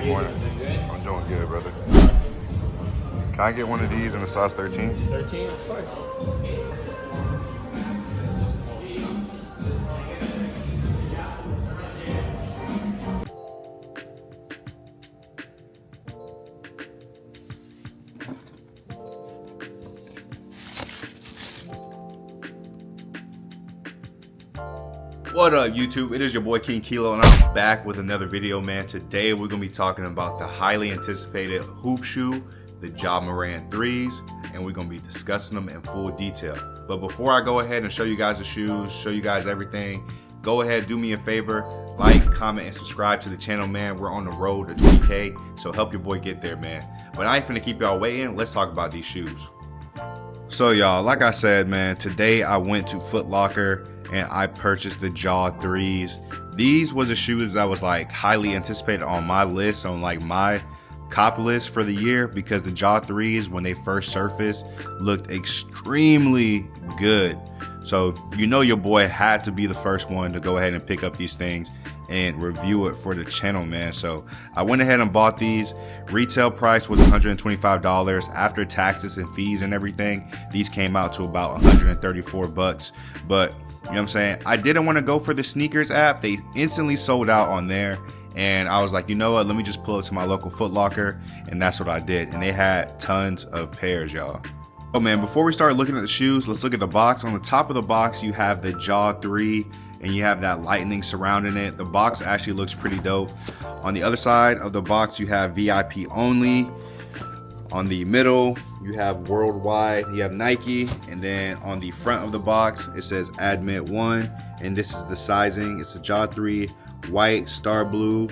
Good morning. I'm doing good, brother. Can I get one of these in a size 13? 13, of course. What up, YouTube? It is your boy King Kilo, and I'm back with another video, man. Today we're gonna be talking about the highly anticipated hoop shoe, the Ja Morant 3s, and we're gonna be discussing them in full detail. But before I go ahead and show you guys the shoes, show you guys everything, go ahead, do me a favor, like, comment, and subscribe to the channel, man. We're on the road to 20K, so help your boy get there, man. But I ain't finna keep y'all waiting. Let's talk about these shoes. So y'all, like I said, man, today I went to Foot Locker and I purchased the Ja 3s. These was the shoes that was like highly anticipated on my list, on like my cop list for the year, because the Ja 3s, when they first surfaced, looked extremely good. So you know your boy had to be the first one to go ahead and pick up these things and review it for the channel, man. So I went ahead and bought these. Retail price was $125. After taxes and fees and everything, these came out to about 134 bucks. But you know what I'm saying, I didn't want to go for the sneakers app. They instantly sold out on there, and I was like, you know what, let me just pull up to my local Foot Locker, and that's what I did. And they had tons of pairs, y'all. Oh man, before we start looking at the shoes, let's look at the box. On the top of the box, you have the Ja 3, and you have that lightning surrounding it. The box actually looks pretty dope. On the other side of the box, you have VIP only. On the middle, you have worldwide, you have Nike, and then on the front of the box, it says admit 1, and this is the sizing. It's the Ja 3 white, star blue,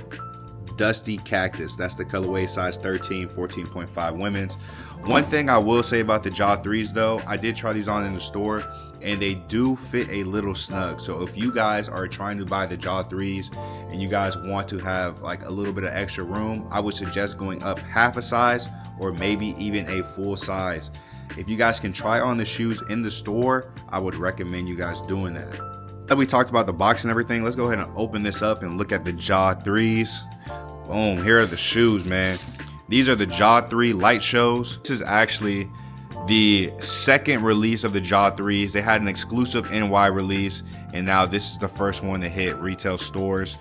dusty cactus. That's the colorway, size 13, 14.5 women's. One thing I will say about the Ja 3s though, I did try these on in the store, and they do fit a little snug. So if you guys are trying to buy the Ja 3s and you guys want to have like a little bit of extra room, I would suggest going up half a size or maybe even a full size. If you guys can try on the shoes in the store, I would recommend you guys doing that. Now that we talked about the box and everything, let's go ahead and open this up and look at the Ja 3s. Boom, here are the shoes, man. These are the Ja 3 light shows. This is actually the second release of the Ja 3s. They had an exclusive NY release, and now this is the first one to hit retail stores.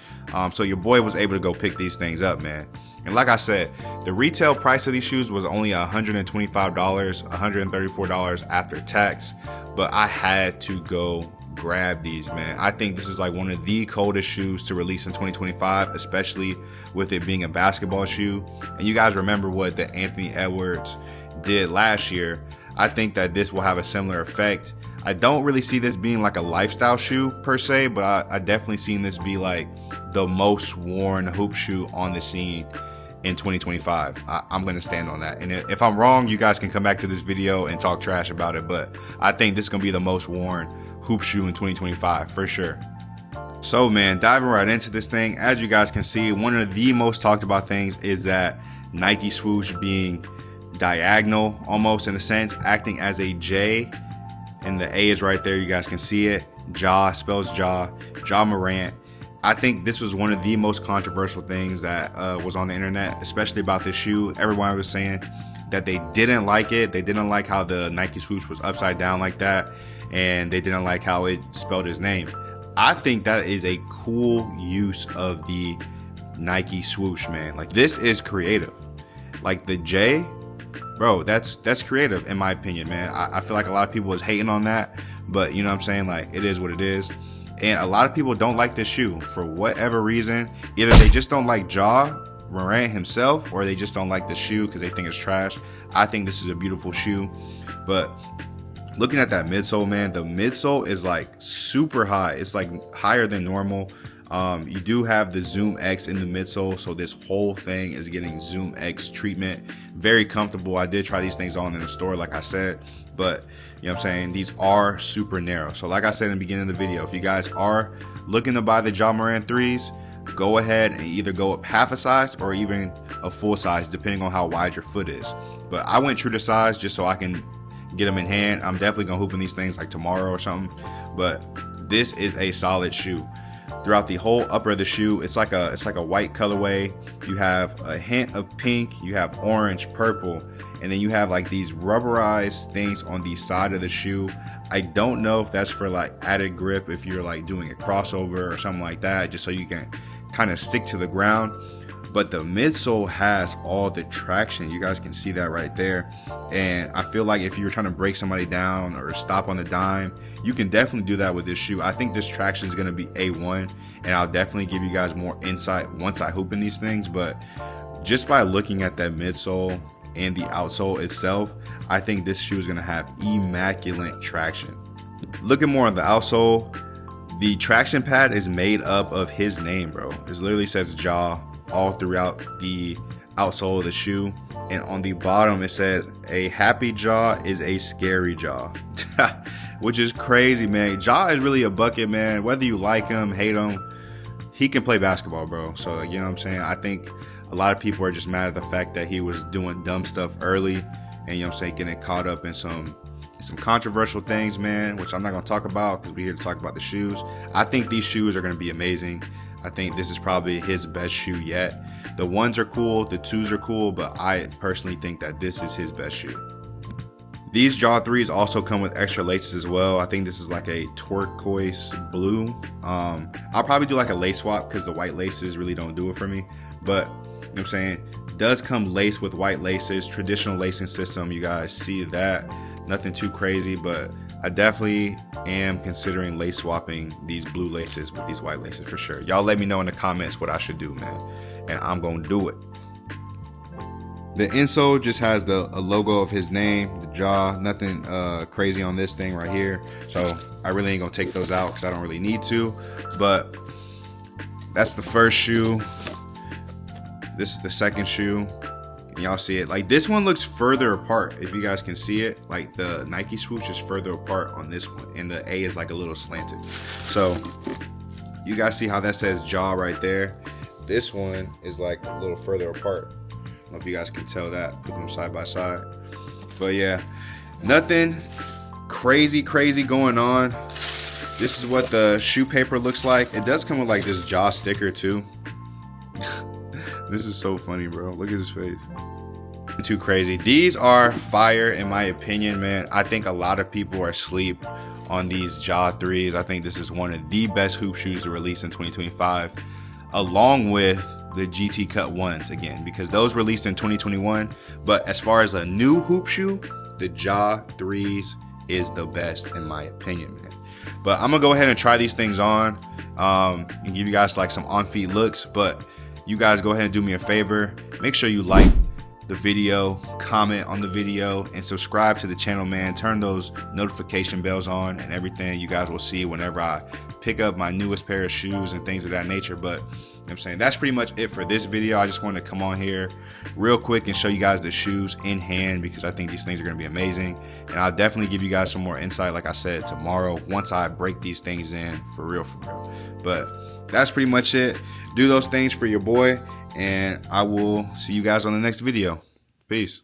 So your boy was able to go pick these things up, man. And like I said, the retail price of these shoes was only $125, $134 after tax, but I had to go grab these, man. I think this is like one of the coldest shoes to release in 2025, especially with it being a basketball shoe. And you guys remember what the Anthony Edwards did last year. I think that this will have a similar effect. I don't really see this being like a lifestyle shoe per se, but I definitely seen this be like the most worn hoop shoe on the scene in 2025. I'm going to stand on that. And if I'm wrong, you guys can come back to this video and talk trash about it, but I think this is going to be the most worn hoop shoe in 2025 for sure. So man, diving right into this thing, as you guys can see, one of the most talked about things is that Nike swoosh being diagonal almost, in a sense, acting as a J, and the A is right there. You guys can see it. Ja spells Ja Morant. I think this was one of the most controversial things that was on the internet, especially about this shoe. Everyone was saying that they didn't like it. They didn't like how the Nike swoosh was upside down like that, and they didn't like how it spelled his name. I think that is a cool use of the Nike swoosh, man. Like, this is creative. Like the J, bro, that's creative in my opinion, man. I feel like a lot of people was hating on that, but you know what I'm saying? Like, it is what it is. And a lot of people don't like this shoe for whatever reason. Either they just don't like Ja Morant himself, or they just don't like the shoe because they think it's trash. I think this is a beautiful shoe. But looking at that midsole, man, the midsole is like super high. It's like higher than normal. You do have the Zoom X in the midsole, so this whole thing is getting Zoom X treatment. Very comfortable. I did try these things on in the store, like I said, but you know what I'm saying, these are super narrow. So like I said in the beginning of the video, if you guys are looking to buy the Ja Morant 3s, go ahead and either go up half a size or even a full size, depending on how wide your foot is. But I went true to size just so I can get them in hand. I'm definitely gonna hoop in these things like tomorrow or something, but this is a solid shoe. throughout the whole upper of the shoe. It's like a white colorway. You have a hint of pink, you have orange, purple, and then you have like these rubberized things on the side of the shoe. I don't know if that's for like added grip if you're like doing a crossover or something like that, just so you can kind of stick to the ground. But the midsole has all the traction. You guys can see that right there. And I feel like if you're trying to break somebody down or stop on the dime, you can definitely do that with this shoe. I think this traction is going to be A1, and I'll definitely give you guys more insight once I hoop in these things. But just by looking at that midsole and the outsole itself, I think this shoe is going to have immaculate traction. Looking more on the outsole, the traction pad is made up of his name, bro. It literally says Jaw all throughout the outsole of the shoe, and on the bottom it says a happy jaw is a scary jaw. Which is crazy, man. Jaw is really a bucket, man. Whether you like him, hate him, he can play basketball, bro. So you know what I'm saying, I think a lot of people are just mad at the fact that he was doing dumb stuff early, and you know what I'm saying, getting caught up in some controversial things, man, which I'm not going to talk about because we're here to talk about the shoes. I think these shoes are going to be amazing. I think this is probably his best shoe yet. The ones are cool, the twos are cool, but I personally think that this is his best shoe. These Jaw 3s also come with extra laces as well. I think this is like a turquoise blue. I'll probably do like a lace swap because the white laces really don't do it for me. But you know what I'm saying, does come laced with white laces, traditional lacing system. You guys see that. Nothing too crazy, but I definitely am considering lace swapping these blue laces with these white laces for sure. Y'all let me know in the comments what I should do, man, and I'm gonna do it. The insole just has a logo of his name, the Jaw. Nothing crazy on this thing right here, so I really ain't gonna take those out because I don't really need to. But that's the first shoe. This is the second shoe. Y'all see it, like this one looks further apart. If you guys can see it, like the Nike swoosh is further apart on this one, and the A is like a little slanted. So you guys see how that says Jaw right there. This one is like a little further apart. I don't know if you guys can tell that, put them side by side. But yeah, nothing crazy going on. This is what the shoe paper looks like. It does come with like this Jaw sticker too. This is so funny, bro. Look at his face. Too crazy. These are fire in my opinion, man. I think a lot of people are asleep on these Jaw 3s. I think this is one of the best hoop shoes to release in 2025, along with the GT Cut 1s again, because those released in 2021. But as far as a new hoop shoe, the Jaw 3s is the best in my opinion, man. But I'm gonna go ahead and try these things on and give you guys like some on-feet looks. But you guys go ahead and do me a favor. Make sure you like the video, comment on the video, and subscribe to the channel, man. Turn those notification bells on and everything. You guys will see whenever I pick up my newest pair of shoes and things of that nature. But you know what I'm saying, that's pretty much it for this video. I just wanted to come on here real quick and show you guys the shoes in hand because I think these things are going to be amazing. And I'll definitely give you guys some more insight, like I said, tomorrow once I break these things in for real. But that's pretty much it. Do those things for your boy, and I will see you guys on the next video. Peace.